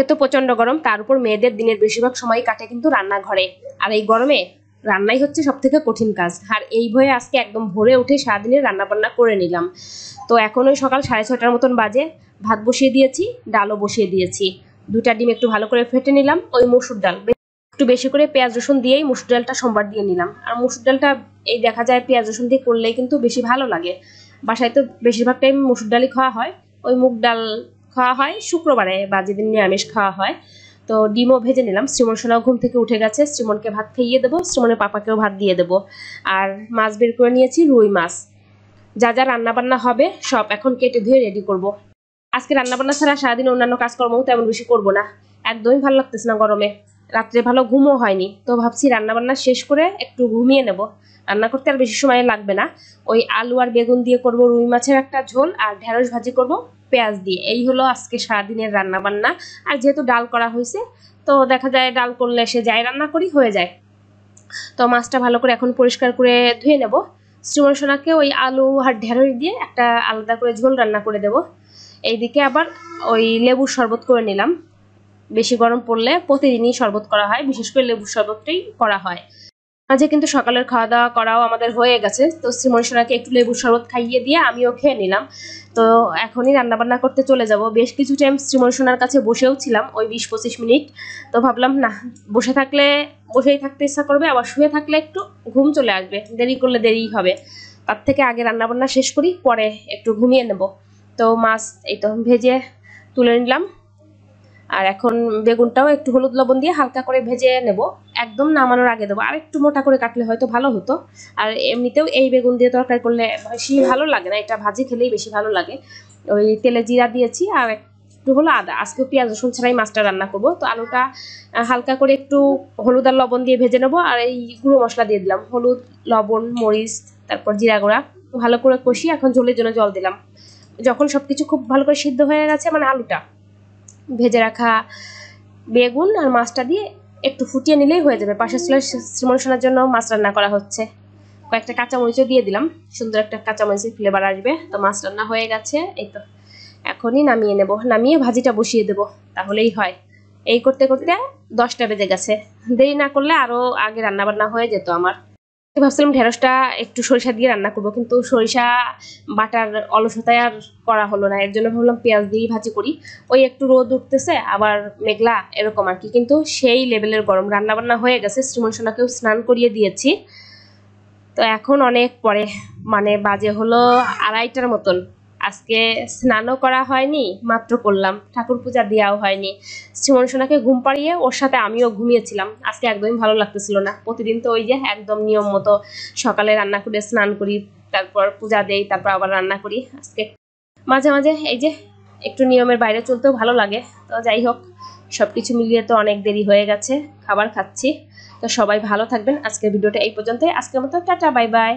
তো প্রচন্ড গরম, তার উপর মেয়েদের দিনের বেশিরভাগ সময় কাটে কিন্তু রান্নাঘরে। আর এই গরমে রান্নাই হচ্ছে সব থেকে কঠিন কাজ। আর এই ভয়ে আজকে একদম ভোরে উঠে সারাদিনের রান্না বান্না করে নিলাম। তো এখন ওই সকাল 6:30টার মতন বাজে, ভাত বসিয়ে দিয়েছি, ডালও বসিয়ে দিয়েছি। 2টা ডিম একটু ভালো করে ফেটে নিলাম। ওই মসুর ডাল একটু বেশি করে পেঁয়াজ রসুন দিয়েই মসুর ডালটা সোমবার দিয়ে নিলাম। আর মসুর ডালটা এই দেখা যায় পেঁয়াজ রসুন দিয়ে করলেই কিন্তু বেশি ভালো লাগে। বাসায় তো বেশিরভাগ টাইম মসুর ডালই খাওয়া হয়। ওই মুগ ডাল খাওয়া হয় শুক্রবারে বা যেদিন নিরামিষ খাওয়া হয়। তো ডিমও ভেজে নিলাম। শ্রীমন সোনাও ঘুম থেকে উঠে গেছে, শ্রীমনকে ভাত খাইয়ে দেবো, শ্রীমনের পাপাকেও ভাত দিয়ে দেবো। আর মাছ বের করে নিয়েছি, রুই মাছ। যা যা রান্না বান্না হবে সব এখন কেটে ধুয়ে রেডি করব। আজকে রান্না বান্না ছাড়া সারাদিন অন্যান্য কাজকর্মও তেমন বেশি করব না। একদমই ভালো লাগতেছে না গরমে। রাত্রে ভালো ঘুমও হয়নি, তো ভাবছি রান্না বান্না শেষ করে একটু ঘুমিয়ে নেব। রান্না করতে আর বেশি সময় লাগবে না। ওই আলু আর বেগুন দিয়ে করব রুই মাছের একটা ঝোল, আর ঢেঁড়স ভাজি করব পেঁয়াজ দিয়ে। এই হলো আজকে সারাদিনের রান্না বান্না। আর যেহেতু ডাল করা হয়েছে, তো দেখা যায় ডাল করলে সে যাই রান্না করি হয়ে যায়। তো মাছটা ভালো করে এখন পরিষ্কার করে ধুয়ে নেব। শ্রীমন সোনাকে ওই আলু আর ঢেঁড়স দিয়ে একটা আলাদা করে ঝোল রান্না করে দেব। এইদিকে আবার ওই লেবুর শরবত করে নিলাম। বেশি গরম পড়লে প্রতিদিনই শরবত করা হয়, বিশেষ করে লেবুর শরবতটাই করা হয়। মাঝে কিন্তু সকালের খাওয়া দাওয়া করাও আমাদের হয়ে গেছে। তো শ্রীমন সোনাকে একটু লেবুর শরবত খাইয়ে দিয়ে আমিও খেয়ে নিলাম। তো এখনই রান্না বান্না করতে চলে যাব। বেশ কিছু টাইম শ্রীমন সোনার কাছে বসেও ছিলাম, ওই 20-25 মিনিট। তো ভাবলাম না, বসে থাকলে বসেই থাকতে ইচ্ছা করবে, আবার শুয়ে থাকলে একটু ঘুম চলে আসবে, দেরি করলে দেরিই হবে। তার থেকে আগে রান্না বান্না শেষ করি, পরে একটু ঘুমিয়ে নেব। তো মাছ এই তো ভেজে তুলে নিলাম। আর এখন বেগুনটাও একটু হলুদ লবণ দিয়ে হালকা করে ভেজে নেব। একদম নামানোর আগে দেবো, আর একটু মোটা করে কাটলে হয়তো ভালো হতো। আর এমনিতেও এই বেগুন দিয়ে তরকারি করলে বেশি ভালো লাগে না, এটা ভাজি খেলেই বেশি ভালো লাগে। ওই তেলে জিরা দিয়েছি আর একটু হলো আদা। আজকে পেঁয়াজ রসুন ছাড়াই মাছটা রান্না করব। তো আলুটা হালকা করে একটু হলুদ আর লবণ দিয়ে ভেজে নেবো। আর এই গুঁড়ো মশলা দিয়ে দিলাম, হলুদ, লবণ, মরিচ, তারপর জিরা গুঁড়া। ভালো করে কষি এখন ঝোলের জন্য জল দিলাম। যখন সবকিছু খুব ভালো করে সিদ্ধ হয়ে গেছে, মানে আলুটা, ভেজে রাখা বেগুন আর মাছটা দিয়ে একটু ফুটিয়ে নিলেই হয়ে যাবে। পাশের চুলায় শ্রীমন সোনার জন্য মাছ রান্না করা হচ্ছে। কয়েকটা কাঁচামরিচও দিয়ে দিলাম, সুন্দর একটা কাঁচামরিচের ফ্লেভার আসবে। তো মাছ রান্না হয়ে গেছে, এই তো এখনই নামিয়ে নেব। নামিয়ে ভাজিটা বসিয়ে দেব, তাহলেই হয়। এই করতে করতে 10টা বেজে গেছে। দেরি না করলে আরো আগে রান্না বান্না হয়ে যেত আমার। ভাবছিলাম ঢেঁড়সটা একটু সরিষা দিয়ে রান্না করবো, কিন্তু সরিষা বাটার অলসতায় আর করা হলো না। এর জন্য ভাবলাম পেঁয়াজ দিয়েই ভাজি করি। ওই একটু রোদ উঠতেছে, আবার মেঘলা, এরকম আর কি। কিন্তু সেই লেভেলের গরম। রান্না বান্না হয়ে গেছে, শ্রীমন সোনাকেও স্নান করিয়ে দিয়েছি। তো এখন অনেক পরে, মানে বাজে হলো 2:30টার মতন। আজকে স্নানও করা হয়নি, মাত্র করলাম, ঠাকুর পূজা দেওয়াও হয়নি। শ্রীমন সোনাকে ঘুম পাড়িয়ে ওর সাথে আমিও ঘুমিয়েছিলাম। আজকে একদমই ভালো লাগতেছিল না। প্রতিদিন তো ওই যে একদম নিয়ম মতো সকালে রান্না করে স্নান করি, তারপর পূজা দেই, তারপর আবার রান্না করি। আজকে মাঝে মাঝে এই যে একটু নিয়মের বাইরে চলতেও ভালো লাগে। তো যাই হোক, সবকিছু মিলিয়ে তো অনেক দেরি হয়ে গেছে, খাবার খাচ্ছি। তো সবাই ভালো থাকবেন। আজকের ভিডিওটা এই পর্যন্তই। আজকের মতো টাটা, বাই বাই।